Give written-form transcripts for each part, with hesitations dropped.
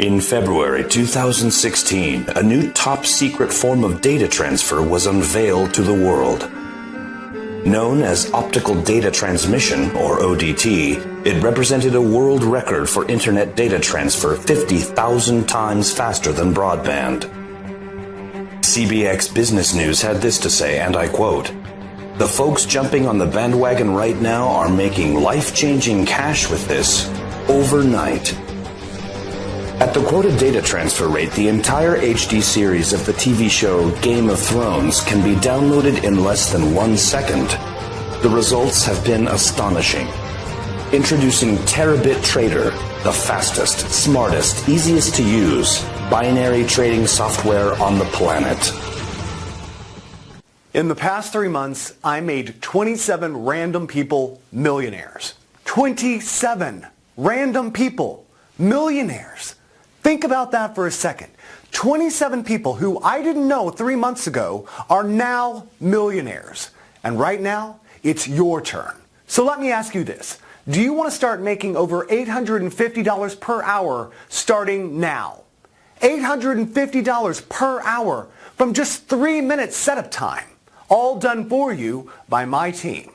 In February 2016, a new top-secret form of data transfer was unveiled to the world. Known as optical data transmission, or ODT, it represented a world record for internet data transfer 50,000 times faster than broadband. CBX Business News had this to say, and I quote, "The folks jumping on the bandwagon right now are making life-changing cash with this overnight." At the quoted data transfer rate, the entire HD series of the TV show Game of Thrones can be downloaded in less than 1 second. The results have been astonishing. Introducing Terabit Trader, the fastest, smartest, easiest to use binary trading software on the planet. In the past 3 months, I made 27 random people millionaires. 27 random people millionaires. Think about that for a second. 27 people who I didn't know 3 months ago are now millionaires. And right now, it's your turn. So let me ask you this. Do you want to start making over $850 per hour starting now? $850 per hour from just 3 minutes setup time. All done for you by my team.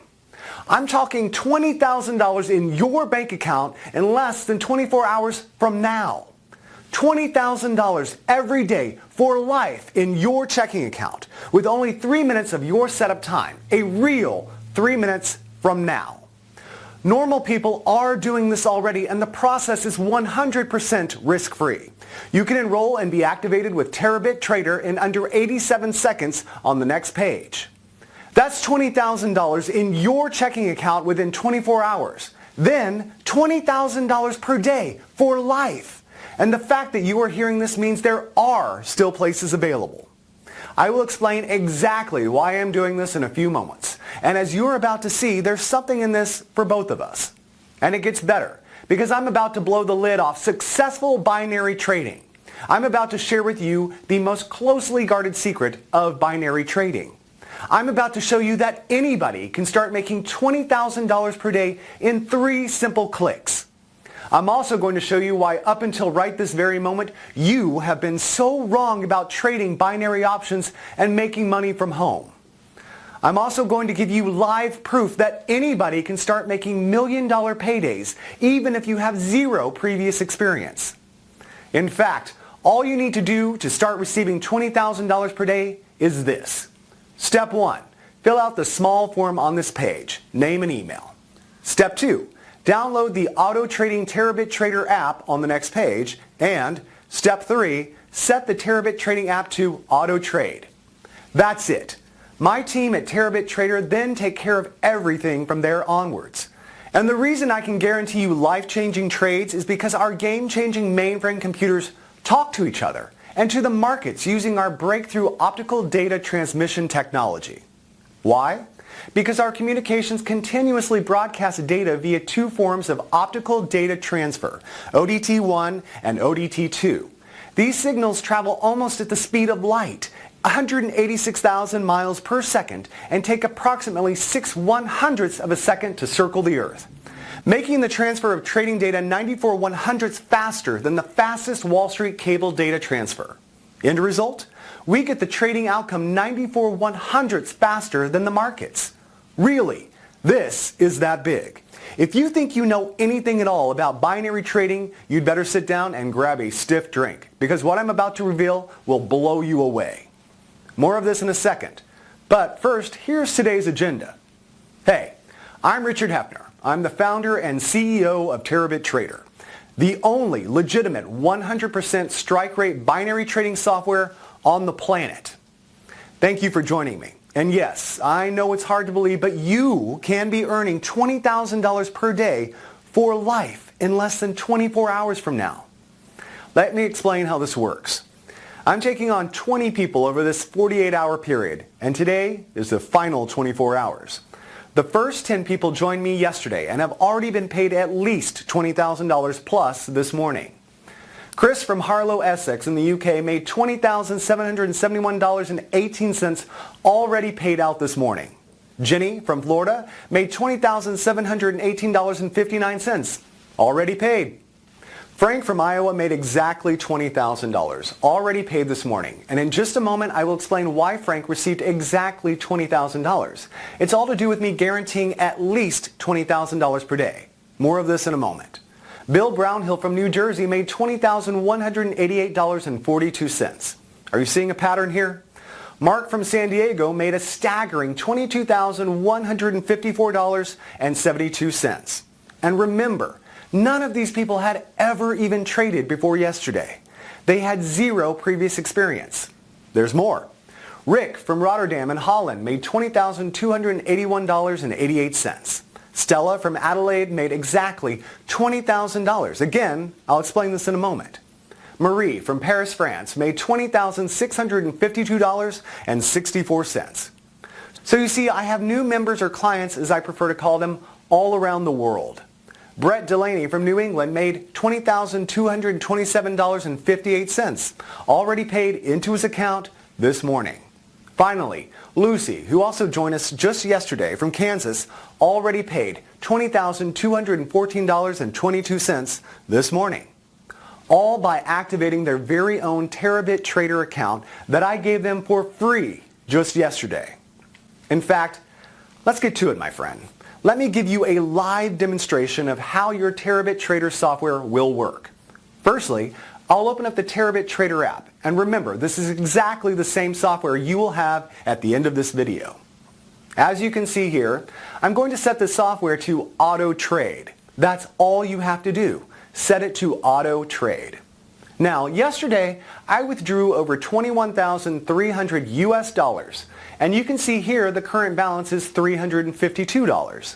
I'm talking $20,000 in your bank account in less than 24 hours from now. $20,000 every day for life in your checking account with only 3 minutes of your setup time. A real 3 minutes from now. Normal people are doing this already, and the process is 100% risk-free. You can enroll and be activated with Terabit Trader in under 87 seconds on the next page. That's $20,000 in your checking account within 24 hours. Then $20,000 per day for life. And the fact that you are hearing this means there are still places available. I will explain exactly why I'm doing this in a few moments. And as you're about to see, there's something in this for both of us. And it gets better, because I'm about to blow the lid off successful binary trading. I'm about to share with you the most closely guarded secret of binary trading. I'm about to show you that anybody can start making $20,000 per day in 3 simple clicks. I'm also going to show you why up until right this very moment, you have been so wrong about trading binary options and making money from home. I'm also going to give you live proof that anybody can start making million-dollar paydays, even if you have 0 previous experience. In fact, all you need to do to start receiving $20,000 per day is this. Step 1, fill out the small form on this page, name and email. Step 2, download the Auto Trading Terabit Trader app on the next page. And step 3, set the Terabit Trading app to Auto Trade. That's it. My team at Terabit Trader then take care of everything from there onwards. And the reason I can guarantee you life-changing trades is because our game-changing mainframe computers talk to each other and to the markets using our breakthrough optical data transmission technology. Why? Because our communications continuously broadcast data via 2 forms of optical data transfer, ODT1 and ODT2. These signals travel almost at the speed of light, 186,000 miles per second, and take approximately 6/100ths of a second to circle the Earth, making the transfer of trading data 94/100ths faster than the fastest Wall Street cable data transfer. End result? We get the trading outcome 94/100ths faster than the markets. Really, this is that big. If you think you know anything at all about binary trading, you'd better sit down and grab a stiff drink, because what I'm about to reveal will blow you away. More of this in a second. But first, here's today's agenda. Hey, I'm Richard Hefner. I'm the founder and CEO of Terabit Trader, the only legitimate 100% strike rate binary trading software on the planet. Thank you for joining me. And yes, I know it's hard to believe, but you can be earning $20,000 per day for life in less than 24 hours from now. Let me explain how this works. I'm taking on 20 people over this 48-hour period, and today is the final 24 hours. The first 10 people joined me yesterday and have already been paid at least $20,000 plus this morning. Chris from Harlow, Essex in the UK made $20,771.18 already paid out this morning. Jenny from Florida made $20,718.59 already paid. Frank from Iowa made exactly $20,000, already paid this morning. And in just a moment, I will explain why Frank received exactly $20,000. It's all to do with me guaranteeing at least $20,000 per day. More of this in a moment. Bill Brownhill from New Jersey made $20,188.42. Are you seeing a pattern here? Mark from San Diego made a staggering $22,154.72. And remember, none of these people had ever even traded before yesterday. They had zero previous experience. There's more. Rick from Rotterdam in Holland made $20,281.88. Stella from Adelaide made exactly $20,000. Again, I'll explain this in a moment. Marie from Paris, France made $20,652.64. So you see, I have new members or clients, as I prefer to call them, all around the world. Brett Delaney from New England made $20,227.58, already paid into his account this morning. Finally, Lucy, who also joined us just yesterday from Kansas, already paid $20,214.22 this morning. All by activating their very own Terabit Trader account that I gave them for free just yesterday. In fact, let's get to it, my friend. Let me give you a live demonstration of how your Terabit Trader software will work. Firstly, I'll open up the Terabit Trader app. And remember, this is exactly the same software you will have at the end of this video. As you can see here, I'm going to set the software to auto trade. That's all you have to do. Set it to auto trade. Now, yesterday, I withdrew over 21,300 US dollars. And you can see here the current balance is $352.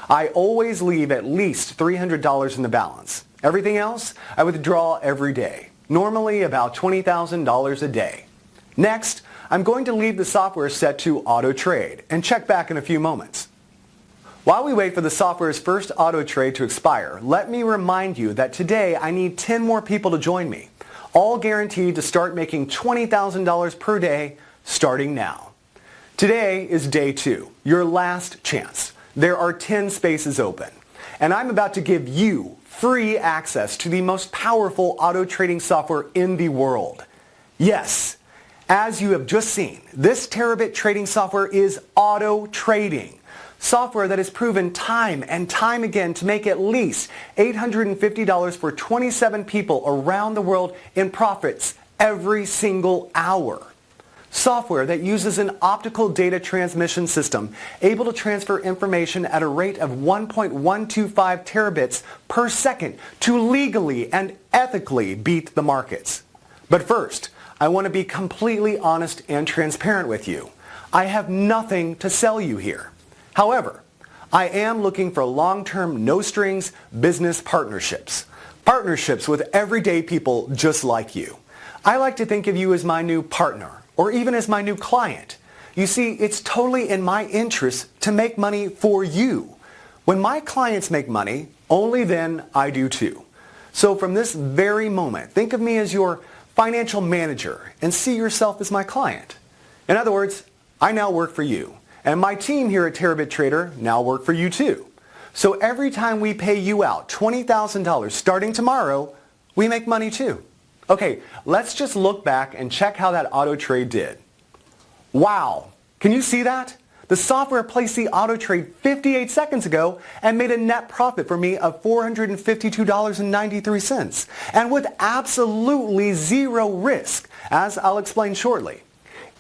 I always leave at least $300 in the balance. Everything else, I withdraw every day, normally about $20,000 a day. Next, I'm going to leave the software set to auto trade and check back in a few moments. While we wait for the software's first auto trade to expire, let me remind you that today I need 10 more people to join me, all guaranteed to start making $20,000 per day starting now. Today is day 2, your last chance. There are 10 spaces open, and I'm about to give you free access to the most powerful auto trading software in the world. Yes, as you have just seen, this Terabit trading software is auto trading. Software that has proven time and time again to make at least $850 for 27 people around the world in profits every single hour. Software that uses an optical data transmission system able to transfer information at a rate of 1.125 terabits per second to legally and ethically beat the markets. But first, I want to be completely honest and transparent with you. I have nothing to sell you here. However, I am looking for long-term, no-strings business partnerships. Partnerships with everyday people just like you. I like to think of you as my new partner, or even as my new client. You see, it's totally in my interest to make money for you. When my clients make money, only then I do too. So from this very moment, think of me as your financial manager and see yourself as my client. In other words, I now work for you. And my team here at Terabit Trader now work for you too. So every time we pay you out $20,000 starting tomorrow, we make money too. Okay, let's just look back and check how that auto trade did. Wow, can you see that? The software placed the auto trade 58 seconds ago and made a net profit for me of $452.93, and with absolutely zero risk, as I'll explain shortly.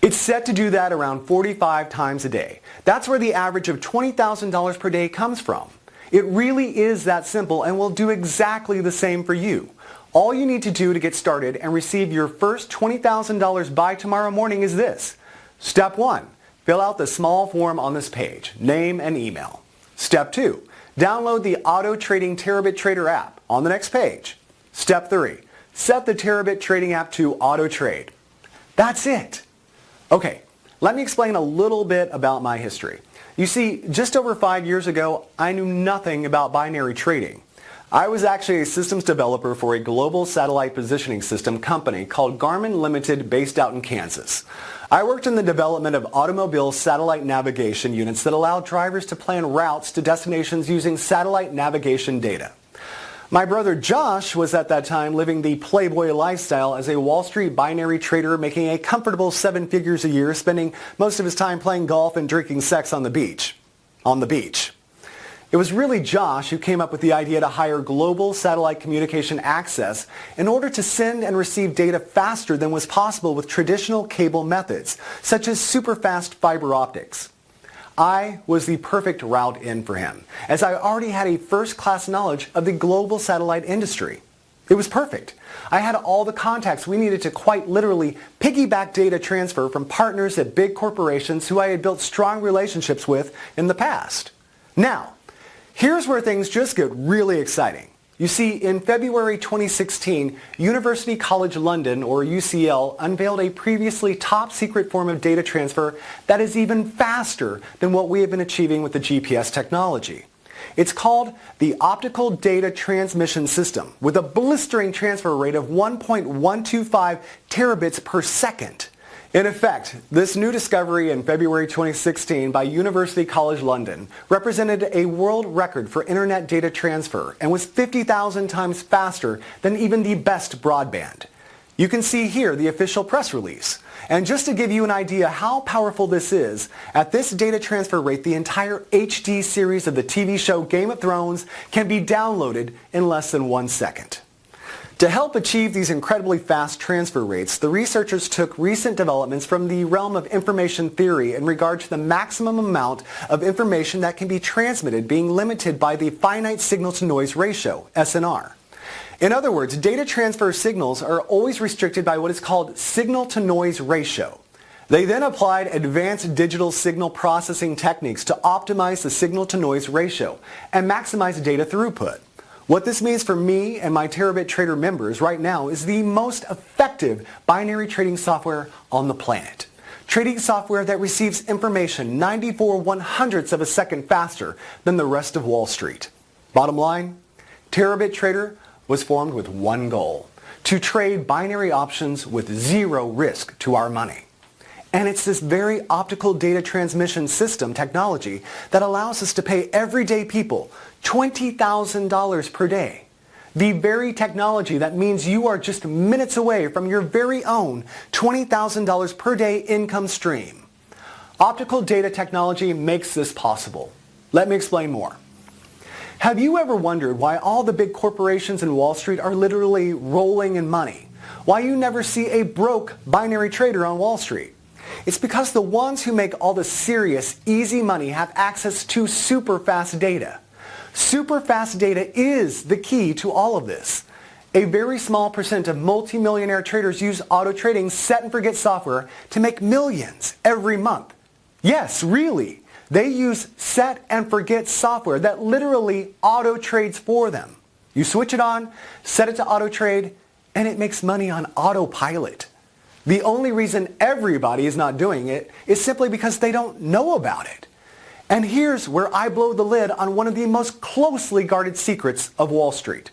It's set to do that around 45 times a day. That's where the average of $20,000 per day comes from. It really is that simple and will do exactly the same for you. All you need to do to get started and receive your first $20,000 by tomorrow morning is this. Step 1, fill out the small form on this page, name and email. Step 2, download the Auto Trading Terabit Trader app on the next page. Step 3, set the Terabit Trading app to auto trade. That's it. Okay, let me explain a little bit about my history. You see, just over 5 years ago, I knew nothing about binary trading. I was actually a systems developer for a global satellite positioning system company called Garmin Limited based out in Kansas. I worked in the development of automobile satellite navigation units that allowed drivers to plan routes to destinations using satellite navigation data. My brother Josh was at that time living the playboy lifestyle as a Wall Street binary trader, making a comfortable 7 figures a year, spending most of his time playing golf and drinking sex on the beach. On the beach. It was really Josh who came up with the idea to hire global satellite communication access in order to send and receive data faster than was possible with traditional cable methods, such as super-fast fiber optics. I was the perfect route in for him, as I already had a first-class knowledge of the global satellite industry. It was perfect. I had all the contacts we needed to quite literally piggyback data transfer from partners at big corporations who I had built strong relationships with in the past. Now, here's where things just get really exciting. You see, in February 2016, University College London, or UCL, unveiled a previously top-secret form of data transfer that is even faster than what we have been achieving with the GPS technology. It's called the Optical Data Transmission System, with a blistering transfer rate of 1.125 terabits per second. In effect, this new discovery in February 2016 by University College London represented a world record for internet data transfer and was 50,000 times faster than even the best broadband. You can see here the official press release. And just to give you an idea how powerful this is, at this data transfer rate, the entire HD series of the TV show Game of Thrones can be downloaded in less than 1 second. To help achieve these incredibly fast transfer rates, the researchers took recent developments from the realm of information theory in regard to the maximum amount of information that can be transmitted being limited by the finite signal-to-noise ratio, SNR. In other words, data transfer signals are always restricted by what is called signal-to-noise ratio. They then applied advanced digital signal processing techniques to optimize the signal-to-noise ratio and maximize data throughput. What this means for me and my Terabit Trader members right now is the most effective binary trading software on the planet. Trading software that receives information 94/100ths of a second faster than the rest of Wall Street. Bottom line, Terabit Trader was formed with one goal: to trade binary options with zero risk to our money. And it's this very optical data transmission system technology that allows us to pay everyday people $20,000 per day. The very technology that means you are just minutes away from your very own $20,000 per day income stream. Optical data technology makes this possible. Let me explain more. Have you ever wondered why all the big corporations in Wall Street are literally rolling in money? Why you never see a broke binary trader on Wall Street? It's because the ones who make all the serious, easy money have access to super fast data. Super fast data is the key to all of this. A very small percent of multimillionaire traders use auto trading set and forget software to make millions every month. Yes, really. They use set and forget software that literally auto trades for them. You switch it on, set it to auto trade, and it makes money on autopilot. The only reason everybody is not doing it is simply because they don't know about it. And here's where I blow the lid on one of the most closely guarded secrets of Wall Street.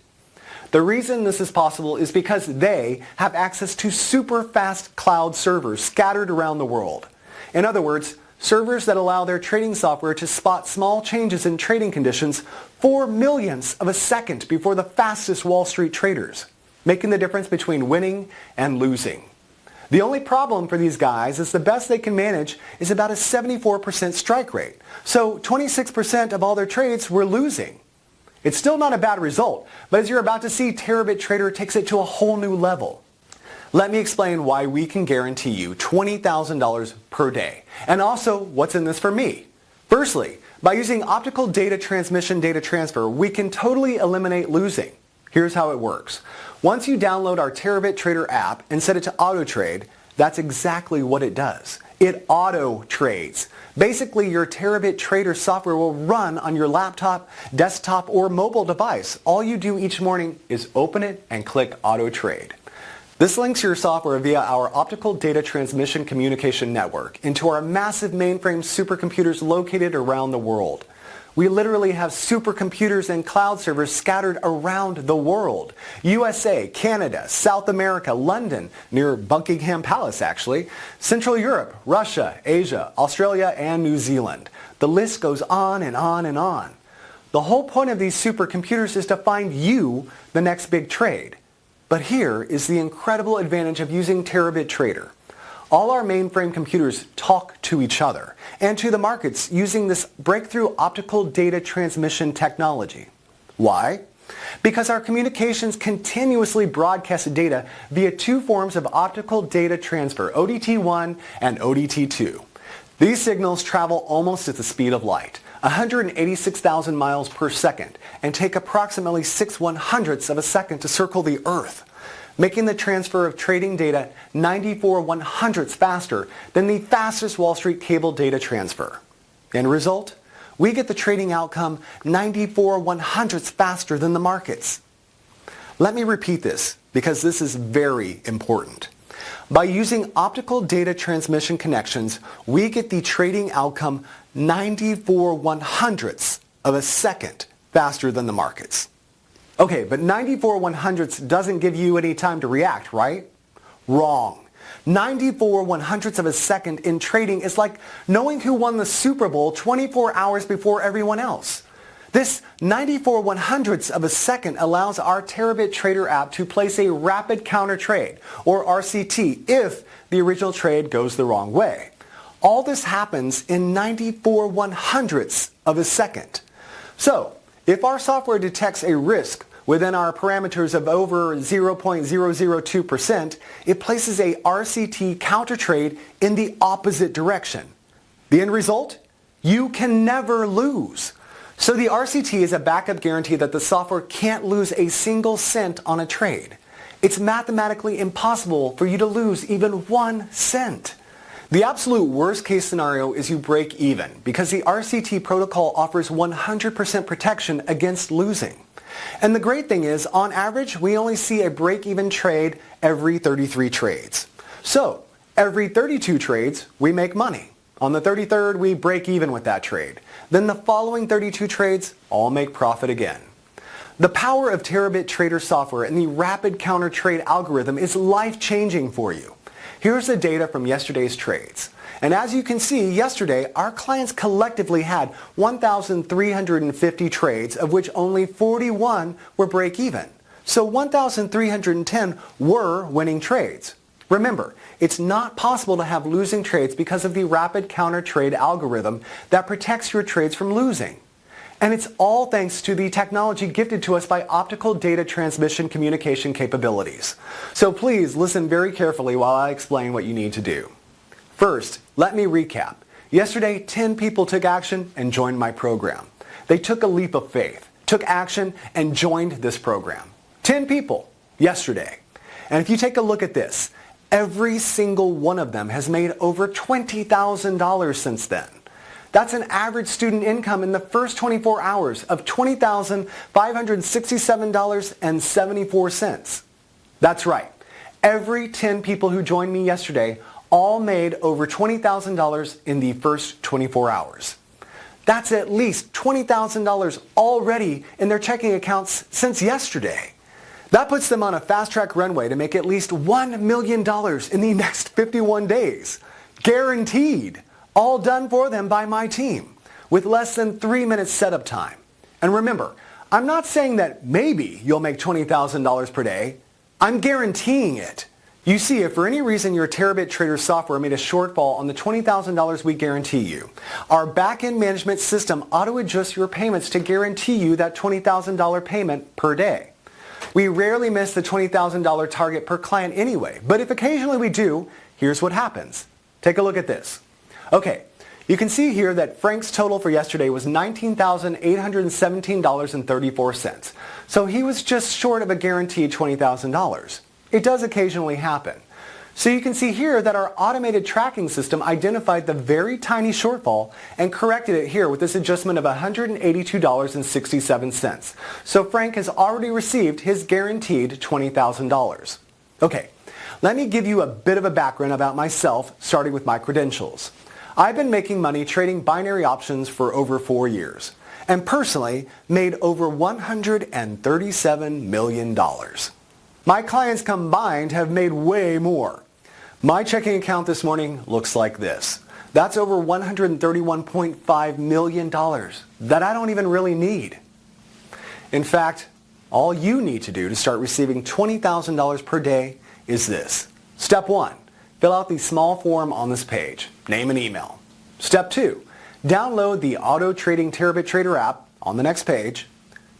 The reason this is possible is because they have access to super fast cloud servers scattered around the world. In other words, servers that allow their trading software to spot small changes in trading conditions 4/millionths of a second before the fastest Wall Street traders, making the difference between winning and losing. The only problem for these guys is the best they can manage is about a 74% strike rate. So 26% of all their trades were losing. It's still not a bad result, but as you're about to see, Terabit Trader takes it to a whole new level. Let me explain why we can guarantee you $20,000 per day, and also what's in this for me. Firstly, by using optical data transmission data transfer, we can totally eliminate losing. Here's how it works. Once you download our Terabit Trader app and set it to auto trade, that's exactly what it does. It auto trades. Basically, your Terabit Trader software will run on your laptop, desktop, or mobile device. All you do each morning is open it and click auto trade. This links your software via our optical data transmission communication network into our massive mainframe supercomputers located around the world. We literally have supercomputers and cloud servers scattered around the world. USA, Canada, South America, London, near Buckingham Palace actually, Central Europe, Russia, Asia, Australia, and New Zealand. The list goes on and on and on. The whole point of these supercomputers is to find you the next big trade. But here is the incredible advantage of using Terabit Trader. All our mainframe computers talk to each other and to the markets using this breakthrough optical data transmission technology. Why? Because our communications continuously broadcast data via two forms of optical data transfer, ODT1 and ODT2. These signals travel almost at the speed of light, 186,000 miles per second, and take approximately 6/100ths of a second to circle the Earth, making the transfer of trading data 94/100ths faster than the fastest Wall Street cable data transfer. End result? We get the trading outcome 94/100ths faster than the markets. Let me repeat this because this is very important. By using optical data transmission connections, we get the trading outcome 94/100ths of a second faster than the markets. Okay, but 94/100ths doesn't give you any time to react, right? Wrong. 94/100ths of a second in trading is like knowing who won the Super Bowl 24 hours before everyone else. This 94/100ths of a second allows our Terabit Trader app to place a rapid counter trade, or RCT, if the original trade goes the wrong way. All this happens in 94/100ths of a second. So, if our software detects a risk within our parameters of over 0.002%, it places a RCT counter trade in the opposite direction. The end result? You can never lose. So the RCT is a backup guarantee that the software can't lose a single cent on a trade. It's mathematically impossible for you to lose even 1 cent. The absolute worst case scenario is you break even because the RCT protocol offers 100% protection against losing. And the great thing is, on average, we only see a break-even trade every 33 trades. So, every 32 trades, we make money. On the 33rd, we break even with that trade. Then the following 32 trades all make profit again. The power of Terabit Trader software and the rapid counter trade algorithm is life-changing for you. Here's the data from yesterday's trades. And as you can see, yesterday, our clients collectively had 1,350 trades, of which only 41 were break-even. So 1,310 were winning trades. Remember, it's not possible to have losing trades because of the rapid counter trade algorithm that protects your trades from losing. And it's all thanks to the technology gifted to us by optical data transmission communication capabilities. So please listen very carefully while I explain what you need to do. First, let me recap. Yesterday, 10 people took action and joined my program. They took a leap of faith, took action, and joined this program. 10 people yesterday. And if you take a look at this, every single one of them has made over $20,000 since then. That's an average student income in the first 24 hours of $20,567.74. That's right. Every 10 people who joined me yesterday all made over $20,000 in the first 24 hours. That's at least $20,000 already in their checking accounts since yesterday. That puts them on a fast-track runway to make at least $1 million in the next 51 days. Guaranteed. All done for them by my team, with less than 3 minutes setup time. And remember, I'm not saying that maybe you'll make $20,000 per day. I'm guaranteeing it. You see, if for any reason your Terabit Trader software made a shortfall on the $20,000 we guarantee you, our back-end management system auto-adjusts your payments to guarantee you that $20,000 payment per day. We rarely miss the $20,000 target per client anyway, but if occasionally we do, here's what happens. Take a look at this. Okay, you can see here that Frank's total for yesterday was $19,817.34. So he was just short of a guaranteed $20,000. It does occasionally happen. So you can see here that our automated tracking system identified the very tiny shortfall and corrected it here with this adjustment of $182.67. So Frank has already received his guaranteed $20,000. Okay, let me give you a bit of a background about myself, starting with my credentials. I've been making money trading binary options for over 4 years, and personally made over $137 million. My clients combined have made way more. My checking account this morning looks like this. That's over $131.5 million that I don't even really need. In fact, all you need to do to start receiving $20,000 per day is this. Step 1, fill out the small form on this page. Name and email. Step 2, download the Auto Trading Terabit Trader app on the next page.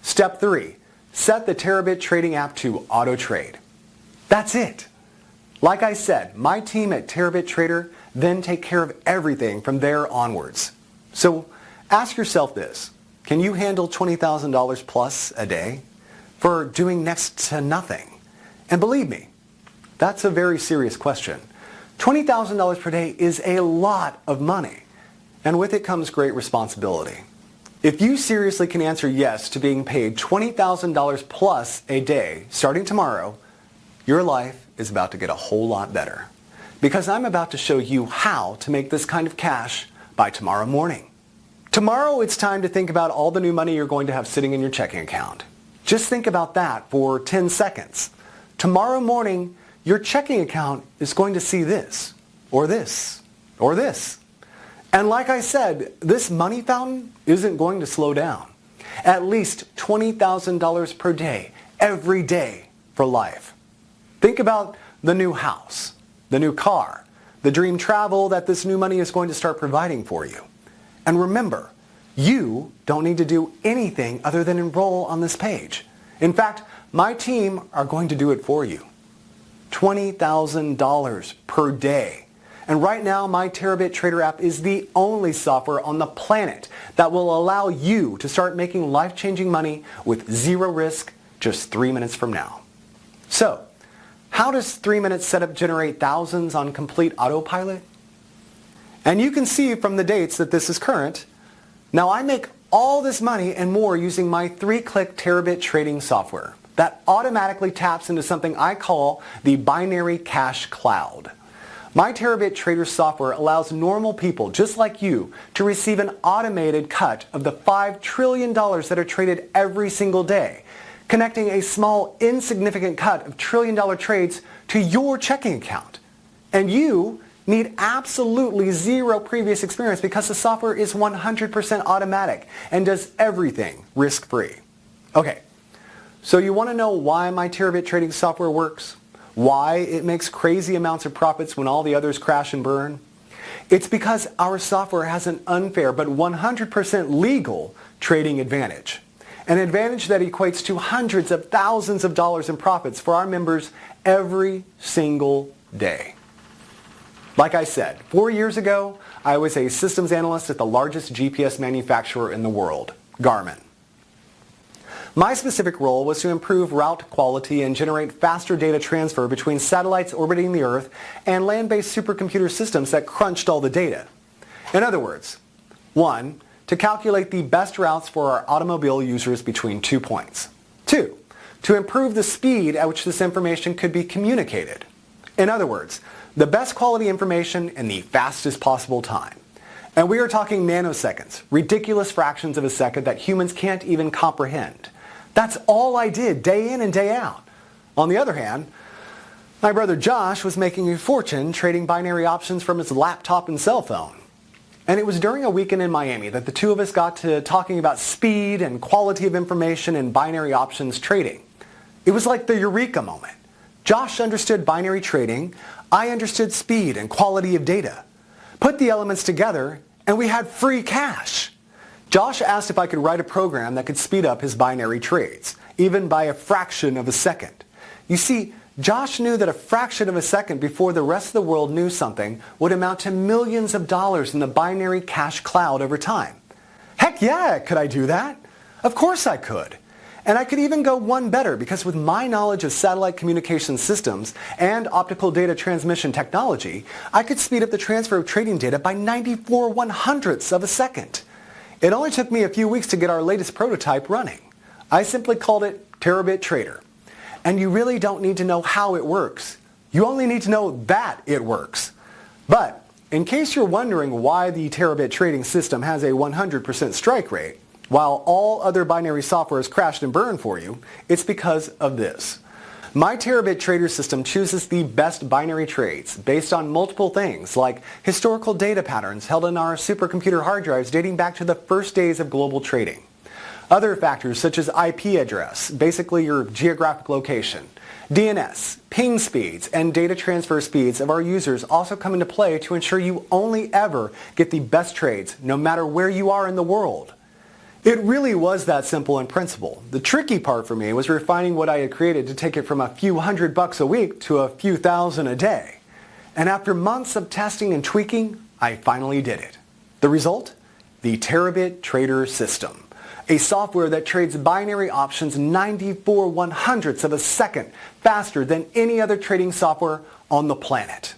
Step 3, set the Terabit Trading app to auto trade. That's it. Like I said, my team at Terabit Trader then take care of everything from there onwards. So ask yourself this. Can you handle $20,000 plus a day for doing next to nothing? And believe me, that's a very serious question. $20,000 per day is a lot of money, and with it comes great responsibility. If you seriously can answer yes to being paid $20,000 plus a day starting tomorrow, your life is about to get a whole lot better. Because I'm about to show you how to make this kind of cash by tomorrow morning. Tomorrow it's time to think about all the new money you're going to have sitting in your checking account. Just think about that for 10 seconds. Tomorrow morning, your checking account is going to see this, or this, or this. And like I said, this money fountain isn't going to slow down. At least $20,000 per day, every day for life. Think about the new house, the new car, the dream travel that this new money is going to start providing for you. And remember, you don't need to do anything other than enroll on this page. In fact, my team are going to do it for you. $20,000 per day. And right now, my Terabit Trader app is the only software on the planet that will allow you to start making life-changing money with zero risk just 3 minutes from now. So, how does 3 minutes setup generate thousands on complete autopilot? And you can see from the dates that this is current. Now I make all this money and more using my 3-click Terabit trading software that automatically taps into something I call the binary cash cloud. My Terabit Trader software allows normal people just like you to receive an automated cut of the $5 trillion that are traded every single day, connecting a small insignificant cut of trillion-dollar trades to your checking account. And you need absolutely zero previous experience because the software is 100% automatic and does everything risk-free. Okay, so you want to know why my Terabit trading software works? Why it makes crazy amounts of profits when all the others crash and burn? It's because our software has an unfair but 100% legal trading advantage. An advantage that equates to hundreds of thousands of dollars in profits for our members every single day. Like I said, 4 years ago, I was a systems analyst at the largest GPS manufacturer in the world, Garmin. My specific role was to improve route quality and generate faster data transfer between satellites orbiting the Earth and land-based supercomputer systems that crunched all the data. In other words, 1, to calculate the best routes for our automobile users between 2 points. 2, to improve the speed at which this information could be communicated. In other words, the best quality information in the fastest possible time. And we are talking nanoseconds, ridiculous fractions of a second that humans can't even comprehend. That's all I did day in and day out. On the other hand, my brother Josh was making a fortune trading binary options from his laptop and cell phone. And it was during a weekend in Miami that the two of us got to talking about speed and quality of information in binary options trading. It was like the eureka moment. Josh understood binary trading, I understood speed and quality of data. Put the elements together and we had free cash. Josh asked if I could write a program that could speed up his binary trades, even by a fraction of a second. You see, Josh knew that a fraction of a second before the rest of the world knew something would amount to millions of dollars in the binary cash cloud over time. Heck yeah, could I do that? Of course I could. And I could even go one better because with my knowledge of satellite communication systems and optical data transmission technology, I could speed up the transfer of trading data by 94/100ths of a second. It only took me a few weeks to get our latest prototype running. I simply called it Terabit Trader. And you really don't need to know how it works. You only need to know that it works. But in case you're wondering why the Terabit trading system has a 100% strike rate, while all other binary software has crashed and burned for you, it's because of this. My Terabit Trader system chooses the best binary trades based on multiple things like historical data patterns held in our supercomputer hard drives dating back to the first days of global trading. Other factors such as IP address, basically your geographic location, DNS, ping speeds, and data transfer speeds of our users also come into play to ensure you only ever get the best trades no matter where you are in the world. It really was that simple in principle. The tricky part for me was refining what I had created to take it from a few $100 a week to a few thousand a day. And after months of testing and tweaking, I finally did it. The result? The Terabit Trader System. A software that trades binary options 94/100ths of a second faster than any other trading software on the planet.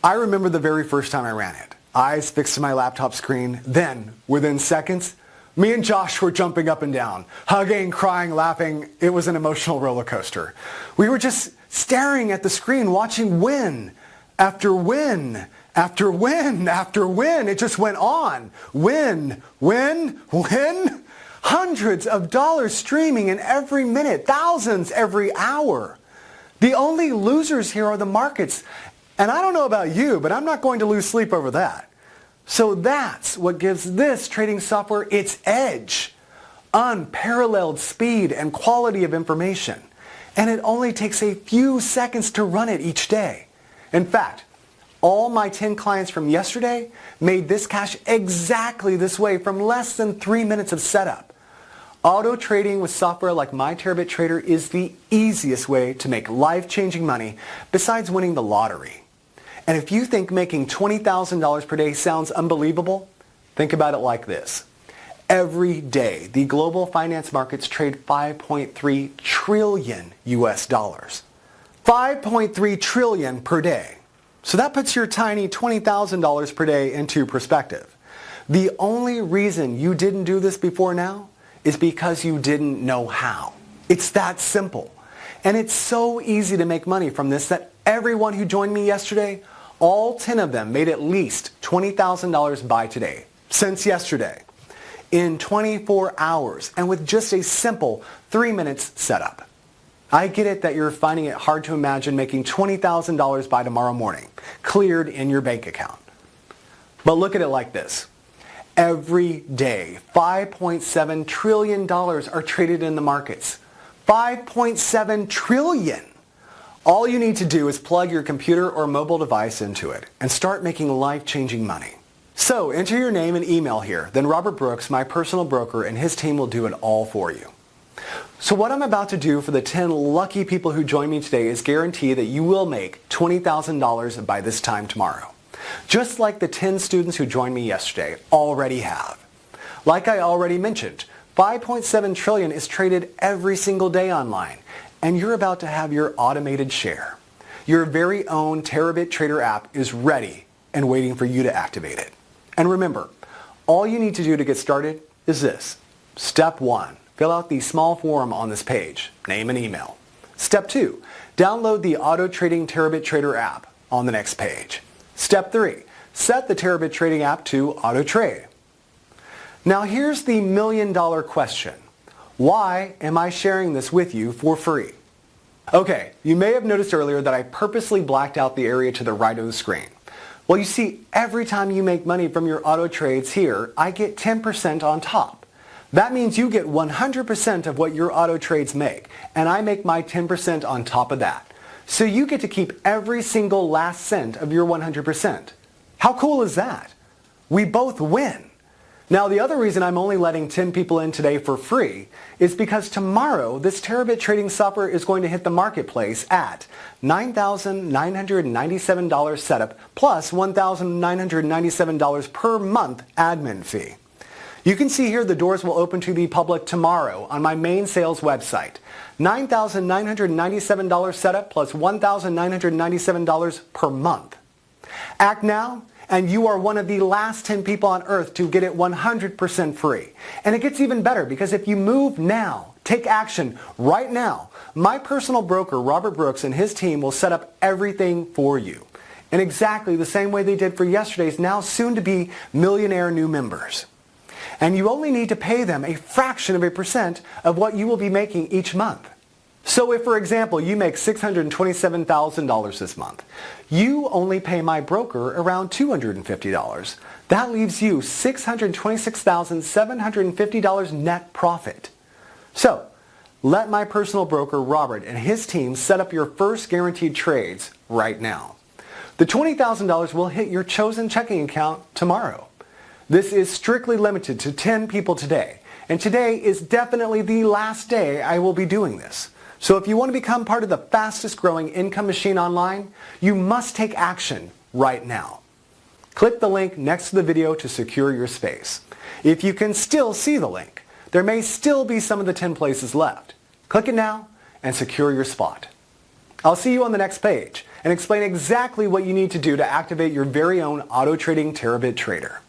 I remember the very first time I ran it. Eyes fixed to my laptop screen. Then, within seconds, me and Josh were jumping up and down, hugging, crying, laughing. It was an emotional roller coaster. We were just staring at the screen, watching win after win after win after win. It just went on. Win, win, win. Hundreds of dollars streaming in every minute, thousands every hour. The only losers here are the markets. And I don't know about you, but I'm not going to lose sleep over that. So that's what gives this trading software its edge. Unparalleled speed and quality of information. And it only takes a few seconds to run it each day. In fact, all my 10 clients from yesterday made this cash exactly this way from less than 3 minutes of setup. Auto trading with software like My Terabit Trader is the easiest way to make life-changing money besides winning the lottery. And if you think making $20,000 per day sounds unbelievable, think about it like this. Every day, the global finance markets trade 5.3 trillion US dollars. 5.3 trillion per day. So that puts your tiny $20,000 per day into perspective. The only reason you didn't do this before now is because you didn't know how. It's that simple. And it's so easy to make money from this that everyone who joined me yesterday, all 10 of them made at least $20,000 by today, since yesterday, in 24 hours and with just a simple 3 minutes setup. I get it that you're finding it hard to imagine making $20,000 by tomorrow morning, cleared in your bank account. But look at it like this. Every day, $5.7 trillion are traded in the markets. 5.7 trillion. All you need to do is plug your computer or mobile device into it and start making life-changing money. So enter your name and email here. Then Robert Brooks, my personal broker, and his team will do it all for you. So what I'm about to do for the 10 lucky people who join me today is guarantee that you will make $20,000 by this time tomorrow. Just like the 10 students who joined me yesterday already have. Like I already mentioned, 5.7 trillion is traded every single day online, and you're about to have your automated share. Your very own Terabit Trader app is ready and waiting for you to activate it. And remember, all you need to do to get started is this. Step 1, fill out the small form on this page, name and email. Step 2, download the Auto Trading Terabit Trader app on the next page. Step 3, set the Terabit Trading app to auto trade. Now here's the million-dollar question. Why am I sharing this with you for free? Okay, you may have noticed earlier that I purposely blacked out the area to the right of the screen. Well, you see, every time you make money from your auto trades here, I get 10% on top. That means you get 100% of what your auto trades make, and I make my 10% on top of that. So you get to keep every single last cent of your 100%. How cool is that? We both win. Now, the other reason I'm only letting 10 people in today for free is because tomorrow this Terabit trading software is going to hit the marketplace at $9,997 setup plus $1,997 per month admin fee. You can see here the doors will open to the public tomorrow on my main sales website. $9,997 setup plus $1,997 per month. Act now, and you are one of the last 10 people on earth to get it 100% free. And it gets even better because if you move now, take action right now, my personal broker, Robert Brooks, and his team will set up everything for you in exactly the same way they did for yesterday's now soon-to-be millionaire new members. And you only need to pay them a fraction of a percent of what you will be making each month. So if, for example, you make $627,000 this month, you only pay my broker around $250. That leaves you $626,750 net profit. So, let my personal broker Robert and his team set up your first guaranteed trades right now. The $20,000 will hit your chosen checking account tomorrow. This is strictly limited to 10 people today, and today is definitely the last day I will be doing this. So if you want to become part of the fastest growing income machine online, you must take action right now. Click the link next to the video to secure your space. If you can still see the link, there may still be some of the 10 places left. Click it now and secure your spot. I'll see you on the next page and explain exactly what you need to do to activate your very own auto trading terabit trader.